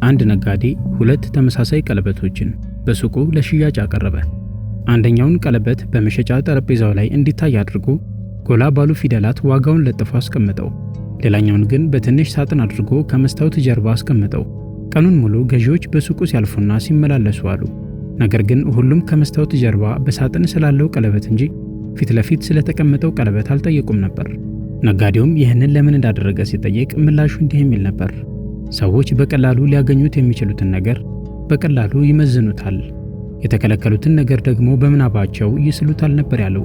አንድ ነጋዴ ሁለት ተመሳሳይ ቀለበቶችን በሱቁ ለሽያጭ አቀረበ። አንደኛውን ቀለበት በመሸጫ ጠረጴዛው ላይ እንዲታይ አድርጎ ጎላ ባሉ ፊደላት ዋጋውን ለጥፎ አስቀመጠው። ሌላኛውን ግን በትንሽ ሳጥን አድርጎ ከመስታወት ጀርባ አስቀመጠው። ቀኑን ሙሉ ገዢዎች በሱቁ ሲያልፉና ሲመላለሱ አሉ። ነገር ግን ሁሉም ከመስታወት ጀርባ በሳጥን ስላለው ቀለበት እንጂ ፊት ለፊት ስለተቀመጠው ቀለበት አልጠየቁም ነበር። ነጋዴውም ይህንን ለምን እንዳደረገ ሲጠየቅ ምላሹ እንዲህ የሚል ነበር። ሰዎች በቀላሉ ሊያገኙት የሚችሉትን ነገር በቀላሉ ይመዝኑታል፣ የተከለከሉትን ነገር ደግሞ በምናባቸው ይስሉታል ነበር ያለው።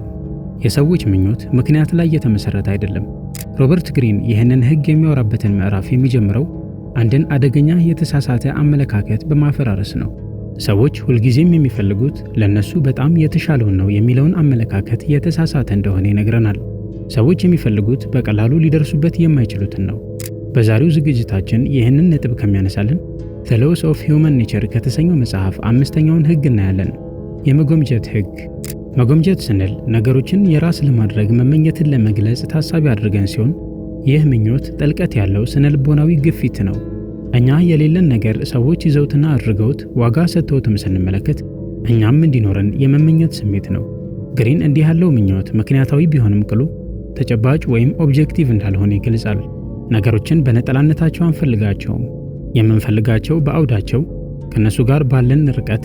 የሰዎች ምኞት ምክንያት ላይ የተመሰረተ አይደለም። ሮበርት ግሪን ይህንን ሕግ የሚያወራበትን ምዕራፍ የሚጀምረው አንድን አደገኛ የተሳሳተ አመለካከት በማፈራረስ ነው። ሰዎች ሁልጊዜም የሚፈልጉት ለነሱ በጣም የተሻለውን ነው የሚለውን አመለካከት የተሳሳተ እንደሆነ ይነግረናል። ሰዎች የሚፈልጉት በቀላሉ ሊደርሱበት የማይችሉትን ነው። በዛሬው ዝግጅታችን ይህንን ነጥብ ከሚያነሳልን The Laws of Human Nature ከተሰኘው መጽሐፍ አምስተኛውን ሕግ እናያለን። የመጎምጀት ሕግ። መጎምጀት ስንል ነገሮችን የራስ ለማድረግ መመኘትን ለመግለጽ ታሳቢ አድርገን ሲሆን ይህ ምኞት ጥልቀት ያለው ስነልቦናዊ ግፊት ነው። እኛ የሌለን ነገር ሰዎች ይዘውትና አድርገውት ዋጋ ሰጥተውትም ስንመለከት እኛም እንዲኖረን የመመኘት ስሜት ነው። ግሪን እንዲህ ያለው ምኞት ምክንያታዊ ቢሆንም ቅሉ ተጨባጭ ወይም ኦብጀክቲቭ እንዳልሆነ ይገልጻል። ነገሮችን በነጠላነታቸው አንፈልጋቸውም። የምንፈልጋቸው በአውዳቸው ከነሱ ጋር ባለን ርቀት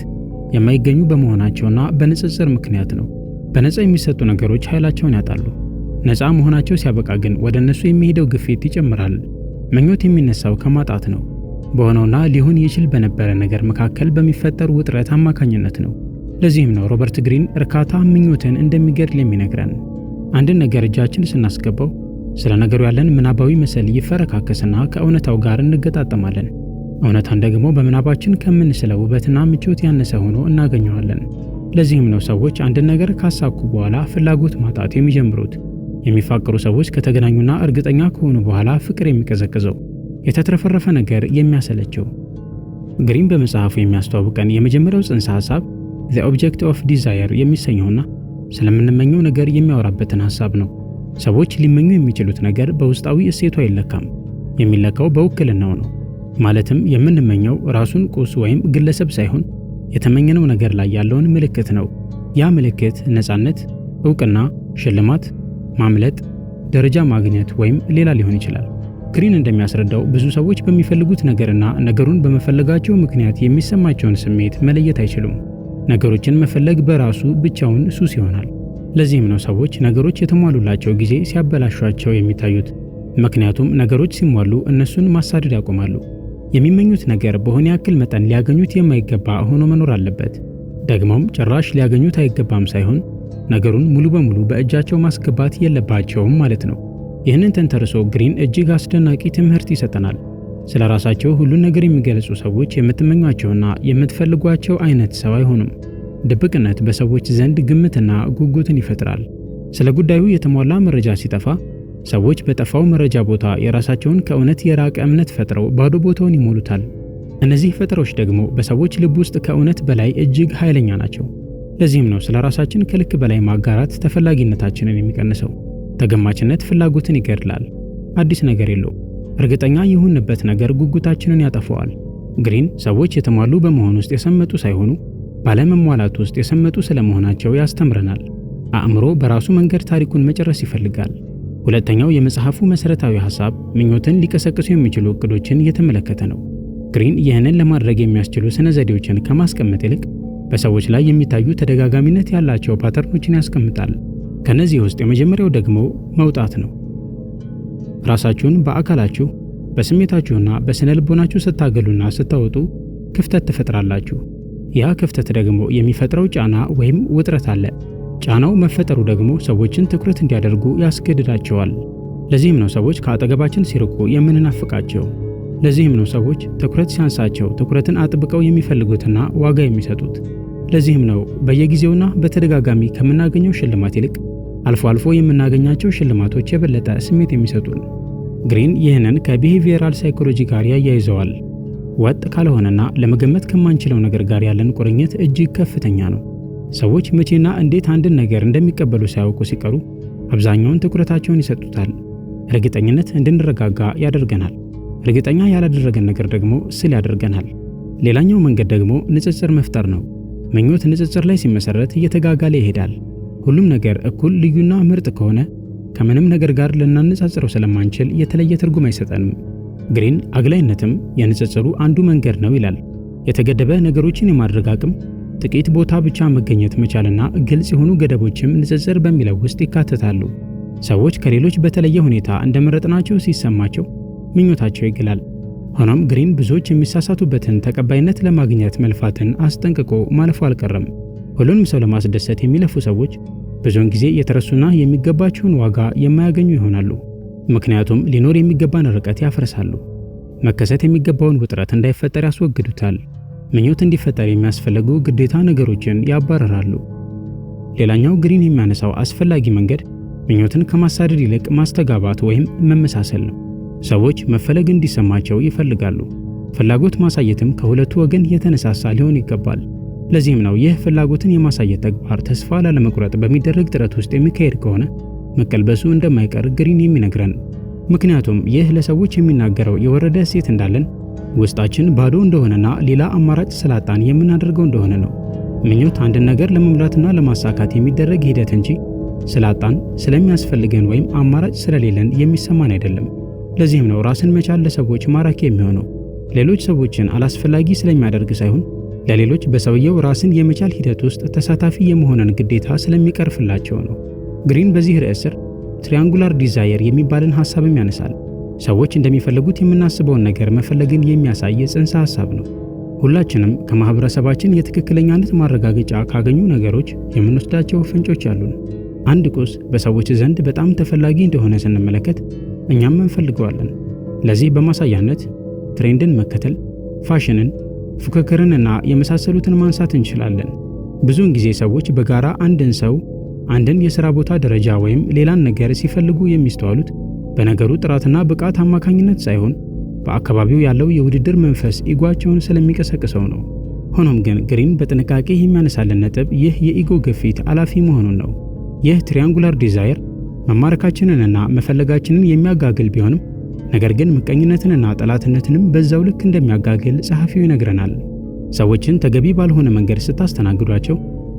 የማይገኙ በመሆናቸውና በንጽጽር ምክንያት ነው። በነፃ የሚሰጡ ነገሮች ኃይላቸውን ያጣሉ። ነፃ መሆናቸው ሲያበቃ ግን ወደ እነሱ የሚሄደው ግፊት ይጨምራል። ምኞት የሚነሳው ከማጣት ነው። በሆነውና ሊሆን ይችል በነበረ ነገር መካከል በሚፈጠር ውጥረት አማካኝነት ነው። ለዚህም ነው ሮበርት ግሪን እርካታ ምኞትን እንደሚገድል የሚነግረን። አንድን ነገር እጃችን ስናስገባው ስለ ነገሩ ያለን ምናባዊ መሰል ይፈረካከስና ከእውነታው ጋር እንገጣጠማለን። እውነታን ደግሞ በምናባችን ከምንስለው ውበትና ምቾት ያነሰ ሆኖ እናገኘዋለን። ለዚህም ነው ሰዎች አንድን ነገር ካሳኩ በኋላ ፍላጎት ማጣት የሚጀምሩት። የሚፋቀሩ ሰዎች ከተገናኙና እርግጠኛ ከሆኑ በኋላ ፍቅር የሚቀዘቅዘው፣ የተትረፈረፈ ነገር የሚያሰለቸው። ግሪን በመጽሐፉ የሚያስተዋውቀን የመጀመሪያው ጽንሰ ሐሳብ The Object of Desire የሚሰኘውና ስለምንመኘው ነገር የሚያወራበትን ሐሳብ ነው። ሰዎች ሊመኙ የሚችሉት ነገር በውስጣዊ እሴቱ አይለካም፣ የሚለካው በውክልናው ነው። ማለትም የምንመኘው ራሱን ቁስ ወይም ግለሰብ ሳይሆን የተመኘነው ነገር ላይ ያለውን ምልክት ነው። ያ ምልክት ነፃነት፣ ዕውቅና፣ ሽልማት፣ ማምለጥ፣ ደረጃ ማግኘት ወይም ሌላ ሊሆን ይችላል። ግሪን እንደሚያስረዳው ብዙ ሰዎች በሚፈልጉት ነገርና ነገሩን በመፈለጋቸው ምክንያት የሚሰማቸውን ስሜት መለየት አይችሉም። ነገሮችን መፈለግ በራሱ ብቻውን ሱስ ይሆናል። ለዚህም ነው ሰዎች ነገሮች የተሟሉላቸው ጊዜ ሲያበላሿቸው የሚታዩት። ምክንያቱም ነገሮች ሲሟሉ እነሱን ማሳደድ ያቆማሉ። የሚመኙት ነገር በሆነ ያክል መጠን ሊያገኙት የማይገባ ሆኖ መኖር አለበት። ደግሞም ጭራሽ ሊያገኙት አይገባም ሳይሆን ነገሩን ሙሉ በሙሉ በእጃቸው ማስገባት የለባቸውም ማለት ነው። ይህንን ተንተርሶ ግሪን እጅግ አስደናቂ ትምህርት ይሰጠናል። ስለ ራሳቸው ሁሉን ነገር የሚገልጹ ሰዎች የምትመኟቸውና የምትፈልጓቸው አይነት ሰው አይሆኑም። ድብቅነት በሰዎች ዘንድ ግምትና ጉጉትን ይፈጥራል። ስለ ጉዳዩ የተሟላ መረጃ ሲጠፋ ሰዎች በጠፋው መረጃ ቦታ የራሳቸውን ከእውነት የራቀ እምነት ፈጥረው ባዶ ቦታውን ይሞሉታል። እነዚህ ፈጠሮች ደግሞ በሰዎች ልብ ውስጥ ከእውነት በላይ እጅግ ኃይለኛ ናቸው። ለዚህም ነው ስለ ራሳችን ከልክ በላይ ማጋራት ተፈላጊነታችንን የሚቀንሰው። ተገማችነት ፍላጎትን ይገድላል። አዲስ ነገር የለው። እርግጠኛ የሆንበት ነገር ጉጉታችንን ያጠፈዋል። ግሪን ሰዎች የተሟሉ በመሆን ውስጥ የሰመጡ ሳይሆኑ ባለመሟላት ውስጥ የሰመጡ ስለመሆናቸው ያስተምረናል። አእምሮ በራሱ መንገድ ታሪኩን መጨረስ ይፈልጋል። ሁለተኛው የመጽሐፉ መሰረታዊ ሐሳብ ምኞትን ሊቀሰቅሱ የሚችሉ እቅዶችን እየተመለከተ ነው። ግሪን ይህንን ለማድረግ የሚያስችሉ ስነ ዘዴዎችን ከማስቀመጥ ይልቅ በሰዎች ላይ የሚታዩ ተደጋጋሚነት ያላቸው ፓተርኖችን ያስቀምጣል። ከነዚህ ውስጥ የመጀመሪያው ደግሞ መውጣት ነው። ራሳችሁን በአካላችሁ በስሜታችሁና በስነ ልቦናችሁ ስታገሉና ስታወጡ ክፍተት ትፈጥራላችሁ። ያ ክፍተት ደግሞ የሚፈጥረው ጫና ወይም ውጥረት አለ። ጫናው መፈጠሩ ደግሞ ሰዎችን ትኩረት እንዲያደርጉ ያስገድዳቸዋል። ለዚህም ነው ሰዎች ከአጠገባችን ሲርቁ የምንናፍቃቸው። ለዚህም ነው ሰዎች ትኩረት ሲያንሳቸው ትኩረትን አጥብቀው የሚፈልጉትና ዋጋ የሚሰጡት። ለዚህም ነው በየጊዜውና በተደጋጋሚ ከምናገኘው ሽልማት ይልቅ አልፎ አልፎ የምናገኛቸው ሽልማቶች የበለጠ ስሜት የሚሰጡን። ግሪን ይህንን ከቢሄቪየራል ሳይኮሎጂ ጋር ያያይዘዋል። ወጥ ካልሆነና ለመገመት ከማንችለው ነገር ጋር ያለን ቁርኝት እጅግ ከፍተኛ ነው። ሰዎች መቼና እንዴት አንድን ነገር እንደሚቀበሉ ሳያውቁ ሲቀሩ አብዛኛውን ትኩረታቸውን ይሰጡታል። እርግጠኝነት እንድንረጋጋ ያደርገናል። እርግጠኛ ያላደረገን ነገር ደግሞ ስል ያደርገናል። ሌላኛው መንገድ ደግሞ ንጽጽር መፍጠር ነው። ምኞት ንጽጽር ላይ ሲመሰረት እየተጋጋለ ይሄዳል። ሁሉም ነገር እኩል ልዩና ምርጥ ከሆነ ከምንም ነገር ጋር ልናነጻጽረው ስለማንችል የተለየ ትርጉም አይሰጠንም። ግሪን አግላይነትም የንጽጽሩ አንዱ መንገድ ነው ይላል። የተገደበ ነገሮችን የማድረግ አቅም፣ ጥቂት ቦታ ብቻ መገኘት መቻልና ግልጽ የሆኑ ገደቦችም ንጽጽር በሚለው ውስጥ ይካተታሉ። ሰዎች ከሌሎች በተለየ ሁኔታ እንደመረጥናቸው ሲሰማቸው ምኞታቸው ይግላል። ሆኖም ግሪን ብዙዎች የሚሳሳቱበትን ተቀባይነት ለማግኘት መልፋትን አስጠንቅቆ ማለፉ አልቀረም። ሁሉንም ሰው ለማስደሰት የሚለፉ ሰዎች ብዙውን ጊዜ የተረሱና የሚገባቸውን ዋጋ የማያገኙ ይሆናሉ። ምክንያቱም ሊኖር የሚገባን ርቀት ያፈርሳሉ። መከሰት የሚገባውን ውጥረት እንዳይፈጠር ያስወግዱታል። ምኞት እንዲፈጠር የሚያስፈልጉ ግዴታ ነገሮችን ያባረራሉ። ሌላኛው ግሪን የሚያነሳው አስፈላጊ መንገድ ምኞትን ከማሳደድ ይልቅ ማስተጋባት ወይም መመሳሰል ነው። ሰዎች መፈለግ እንዲሰማቸው ይፈልጋሉ። ፍላጎት ማሳየትም ከሁለቱ ወገን የተነሳሳ ሊሆን ይገባል። ለዚህም ነው ይህ ፍላጎትን የማሳየት ተግባር ተስፋ ላለመቁረጥ በሚደረግ ጥረት ውስጥ የሚካሄድ ከሆነ መቀልበሱ እንደማይቀር ግሪን የሚነግረን። ምክንያቱም ይህ ለሰዎች የሚናገረው የወረደ እሴት እንዳለን፣ ውስጣችን ባዶ እንደሆነና ሌላ አማራጭ ስላጣን የምናደርገው እንደሆነ ነው። ምኞት አንድን ነገር ለመሙላትና ለማሳካት የሚደረግ ሂደት እንጂ ስላጣን ስለሚያስፈልገን ወይም አማራጭ ስለሌለን የሚሰማን አይደለም። ለዚህም ነው ራስን መቻል ለሰዎች ማራኪ የሚሆነው። ሌሎች ሰዎችን አላስፈላጊ ስለሚያደርግ ሳይሆን ለሌሎች በሰውየው ራስን የመቻል ሂደት ውስጥ ተሳታፊ የመሆንን ግዴታ ስለሚቀርፍላቸው ነው። ግሪን በዚህ ርዕስ ስር ትሪያንጉላር ዲዛየር የሚባልን ሐሳብም ያነሳል። ሰዎች እንደሚፈልጉት የምናስበውን ነገር መፈለግን የሚያሳይ ጽንሰ ሐሳብ ነው። ሁላችንም ከማህበረሰባችን የትክክለኛነት ማረጋገጫ ካገኙ ነገሮች የምንወስዳቸው ፍንጮች አሉን። አንድ ቁስ በሰዎች ዘንድ በጣም ተፈላጊ እንደሆነ ስንመለከት እኛም እንፈልገዋለን። ለዚህ በማሳያነት ትሬንድን መከተል፣ ፋሽንን፣ ፉክክርንና የመሳሰሉትን ማንሳት እንችላለን። ብዙውን ጊዜ ሰዎች በጋራ አንድን ሰው፣ አንድን የሥራ ቦታ ደረጃ ወይም ሌላን ነገር ሲፈልጉ የሚስተዋሉት በነገሩ ጥራትና ብቃት አማካኝነት ሳይሆን በአካባቢው ያለው የውድድር መንፈስ ኢጓቸውን ስለሚቀሰቅሰው ነው። ሆኖም ግን ግሪን በጥንቃቄ የሚያነሳልን ነጥብ ይህ የኢጎ ግፊት አላፊ መሆኑን ነው። ይህ ትሪያንጉላር ዲዛየር መማረካችንንና መፈለጋችንን የሚያጋግል ቢሆንም ነገር ግን ምቀኝነትንና ጠላትነትንም በዛው ልክ እንደሚያጋግል ጸሐፊው ይነግረናል። ሰዎችን ተገቢ ባልሆነ መንገድ ስታስተናግዷቸው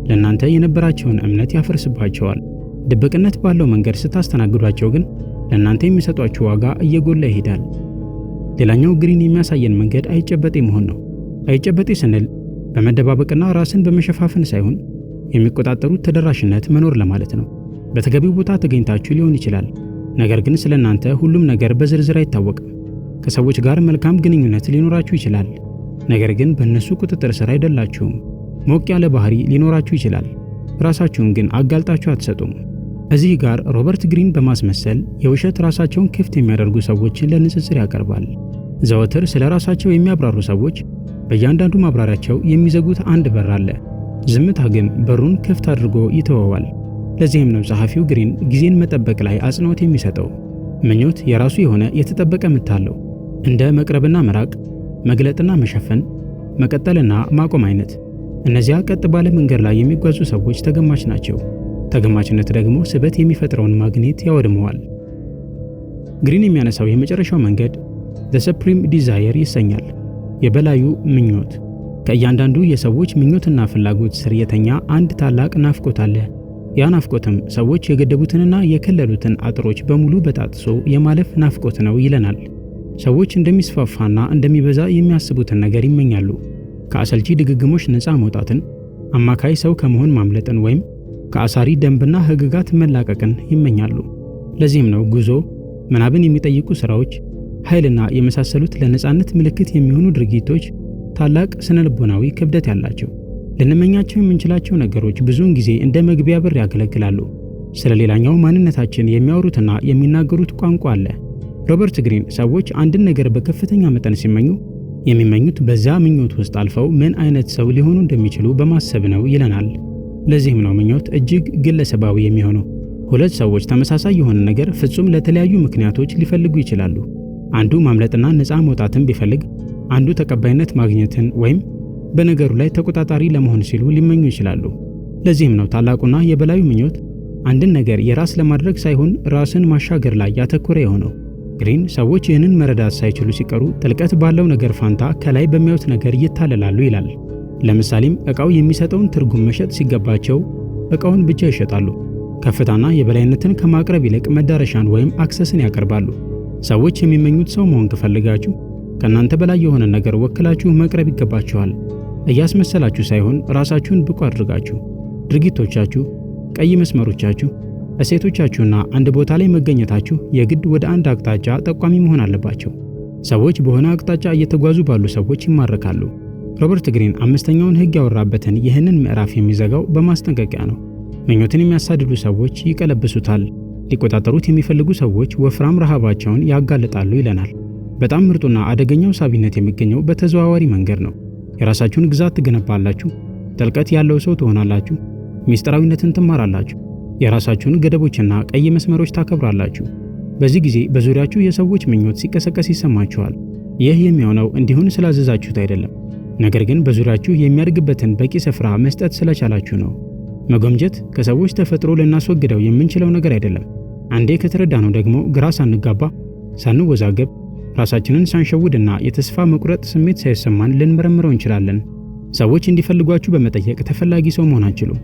ለእናንተ የነበራቸውን እምነት ያፈርስባቸዋል። ድብቅነት ባለው መንገድ ስታስተናግዷቸው ግን ለእናንተ የሚሰጧቸው ዋጋ እየጎላ ይሄዳል። ሌላኛው ግሪን የሚያሳየን መንገድ አይጨበጤ መሆን ነው። አይጨበጤ ስንል በመደባበቅና ራስን በመሸፋፈን ሳይሆን የሚቆጣጠሩት ተደራሽነት መኖር ለማለት ነው። በተገቢው ቦታ ተገኝታችሁ ሊሆን ይችላል፣ ነገር ግን ስለናንተ ሁሉም ነገር በዝርዝር አይታወቅም። ከሰዎች ጋር መልካም ግንኙነት ሊኖራችሁ ይችላል፣ ነገር ግን በእነሱ ቁጥጥር ስር አይደላችሁም። ሞቅ ያለ ባህሪ ሊኖራችሁ ይችላል፣ ራሳችሁን ግን አጋልጣችሁ አትሰጡም። እዚህ ጋር ሮበርት ግሪን በማስመሰል የውሸት ራሳቸውን ክፍት የሚያደርጉ ሰዎችን ለንጽጽር ያቀርባል። ዘወትር ስለ ራሳቸው የሚያብራሩ ሰዎች በእያንዳንዱ ማብራሪያቸው የሚዘጉት አንድ በር አለ። ዝምታ ግን በሩን ክፍት አድርጎ ይተወዋል። ለዚህም ነው ጸሐፊው ግሪን ጊዜን መጠበቅ ላይ አጽንዖት የሚሰጠው። ምኞት የራሱ የሆነ የተጠበቀ ምት አለው። እንደ መቅረብና መራቅ፣ መግለጥና መሸፈን፣ መቀጠልና ማቆም አይነት። እነዚያ ቀጥ ባለ መንገድ ላይ የሚጓዙ ሰዎች ተገማች ናቸው። ተገማችነት ደግሞ ስበት የሚፈጥረውን ማግኔት ያወድመዋል። ግሪን የሚያነሳው የመጨረሻው መንገድ ዘ ሰፕሪም ዲዛየር ይሰኛል። የበላዩ ምኞት። ከእያንዳንዱ የሰዎች ምኞትና ፍላጎት ስር የተኛ አንድ ታላቅ ናፍቆት አለ። ያ ናፍቆትም ሰዎች የገደቡትንና የከለሉትን አጥሮች በሙሉ በጣጥሶ የማለፍ ናፍቆት ነው ይለናል። ሰዎች እንደሚስፋፋና እንደሚበዛ የሚያስቡትን ነገር ይመኛሉ። ከአሰልቺ ድግግሞች ነፃ መውጣትን፣ አማካይ ሰው ከመሆን ማምለጥን ወይም ከአሳሪ ደንብና ሕግጋት መላቀቅን ይመኛሉ። ለዚህም ነው ጉዞ፣ ምናብን የሚጠይቁ ሥራዎች፣ ኃይልና የመሳሰሉት ለነፃነት ምልክት የሚሆኑ ድርጊቶች ታላቅ ስነልቦናዊ ክብደት ያላቸው። ልንመኛቸው የምንችላቸው ነገሮች ብዙውን ጊዜ እንደ መግቢያ በር ያገለግላሉ። ስለ ሌላኛው ማንነታችን የሚያወሩትና የሚናገሩት ቋንቋ አለ። ሮበርት ግሪን ሰዎች አንድን ነገር በከፍተኛ መጠን ሲመኙ የሚመኙት በዛ ምኞት ውስጥ አልፈው ምን አይነት ሰው ሊሆኑ እንደሚችሉ በማሰብ ነው ይለናል። ለዚህም ነው ምኞት እጅግ ግለሰባዊ የሚሆነው። ሁለት ሰዎች ተመሳሳይ የሆነ ነገር ፍጹም ለተለያዩ ምክንያቶች ሊፈልጉ ይችላሉ። አንዱ ማምለጥና ነፃ መውጣትን ቢፈልግ፣ አንዱ ተቀባይነት ማግኘትን ወይም በነገሩ ላይ ተቆጣጣሪ ለመሆን ሲሉ ሊመኙ ይችላሉ። ለዚህም ነው ታላቁና የበላዩ ምኞት አንድን ነገር የራስ ለማድረግ ሳይሆን ራስን ማሻገር ላይ ያተኮረ የሆነው። ግሪን ሰዎች ይህንን መረዳት ሳይችሉ ሲቀሩ ጥልቀት ባለው ነገር ፋንታ ከላይ በሚያዩት ነገር ይታለላሉ ይላል። ለምሳሌም ዕቃው የሚሰጠውን ትርጉም መሸጥ ሲገባቸው ዕቃውን ብቻ ይሸጣሉ። ከፍታና የበላይነትን ከማቅረብ ይልቅ መዳረሻን ወይም አክሰስን ያቀርባሉ። ሰዎች የሚመኙት ሰው መሆን ከፈለጋችሁ ከእናንተ በላይ የሆነ ነገር ወክላችሁ መቅረብ ይገባችኋል። እያስመሰላችሁ ሳይሆን ራሳችሁን ብቁ አድርጋችሁ። ድርጊቶቻችሁ፣ ቀይ መስመሮቻችሁ፣ እሴቶቻችሁና አንድ ቦታ ላይ መገኘታችሁ የግድ ወደ አንድ አቅጣጫ ጠቋሚ መሆን አለባቸው። ሰዎች በሆነ አቅጣጫ እየተጓዙ ባሉ ሰዎች ይማረካሉ። ሮበርት ግሪን አምስተኛውን ሕግ ያወራበትን ይህንን ምዕራፍ የሚዘጋው በማስጠንቀቂያ ነው። ምኞትን የሚያሳድዱ ሰዎች ይቀለብሱታል። ሊቆጣጠሩት የሚፈልጉ ሰዎች ወፍራም ረሃባቸውን ያጋልጣሉ ይለናል። በጣም ምርጡና አደገኛው ሳቢነት የሚገኘው በተዘዋዋሪ መንገድ ነው። የራሳችሁን ግዛት ትገነባላችሁ። ጥልቀት ያለው ሰው ትሆናላችሁ። ሚስጥራዊነትን ትማራላችሁ። የራሳችሁን ገደቦችና ቀይ መስመሮች ታከብራላችሁ። በዚህ ጊዜ በዙሪያችሁ የሰዎች ምኞት ሲቀሰቀስ ይሰማችኋል። ይህ የሚሆነው እንዲሁን ስላዘዛችሁት አይደለም፣ ነገር ግን በዙሪያችሁ የሚያድግበትን በቂ ስፍራ መስጠት ስለቻላችሁ ነው። መጎምጀት ከሰዎች ተፈጥሮ ልናስወግደው የምንችለው ነገር አይደለም። አንዴ ከተረዳነው ደግሞ ግራ ሳንጋባ፣ ሳንወዛገብ፣ ራሳችንን ሳንሸውድና የተስፋ መቁረጥ ስሜት ሳይሰማን ልንመረምረው እንችላለን። ሰዎች እንዲፈልጓችሁ በመጠየቅ ተፈላጊ ሰው መሆን አትችሉም።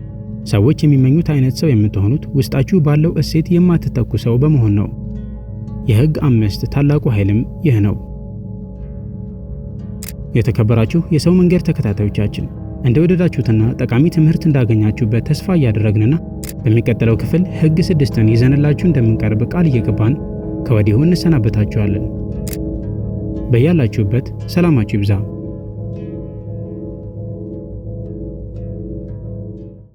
ሰዎች የሚመኙት አይነት ሰው የምትሆኑት ውስጣችሁ ባለው እሴት የማትተኩ ሰው በመሆን ነው። የሕግ 5 ታላቁ ኃይልም ይህ ነው። የተከበራችሁ የሰው መንገድ ተከታታዮቻችን እንደወደዳችሁትና ጠቃሚ ትምህርት እንዳገኛችሁበት ተስፋ እያደረግንና በሚቀጥለው ክፍል ሕግ 6ን ይዘንላችሁ እንደምንቀርብ ቃል እየገባን ከወዲሁ እንሰናበታችኋለን። በያላችሁበት ሰላማችሁ ይብዛ።